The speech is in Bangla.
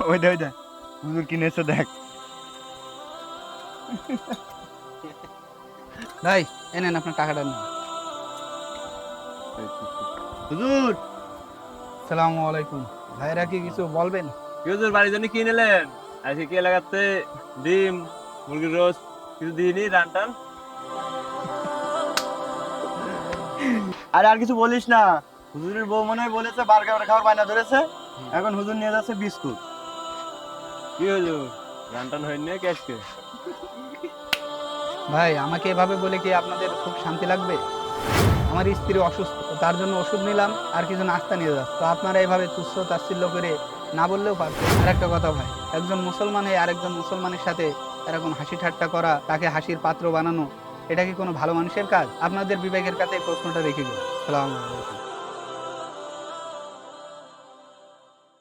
ওই দে হুজুর কিনেছে দেখ। ভাই এনেন আপনার টাকাটা নেন। হুজুর, আসসালামু আলাইকুম। ভাইরা কি কিছু বলবেন? কি হুজুর বাড়ির জন্য কি নিলেন? আজকে কি লাগাচ্ছে? ডিম, মুরগির রোস্ট কিছু দিইনি, রান টান? আরে আর কিছু বলিস না। হুজুরের বউ মনে হয় বলেছে বার্গার খাওয়ার বায়না ধরেছে, এখন হুজুর নিয়ে যাচ্ছে বিস্কুট। কি হুজুর রান টান হয়নি নাকি আজকে? ভাই আমাকে এভাবে বলে কি আপনাদের খুব শান্তি লাগবে? আমার স্ত্রী অসুস্থ, তো তার জন্য ওষুধ নিলাম আর কিছু নাস্তা নিয়ে যাচ্ছে, তো আপনারা এভাবে তুচ্ছ তাচ্ছিল্য করে না বললেও পারতেন। আর একটা কথা ভাই, একজন মুসলমান হয়ে আরেকজন মুসলমানের সাথে এরকম হাসি ঠাট্টা করা, তাকে হাসির পাত্র বানানো, এটা কি কোনো ভালো মানুষের কাজ? আপনাদের বিবেকের কাছে এই প্রশ্নটা রেখে গেল। সালাম আলাইকুম।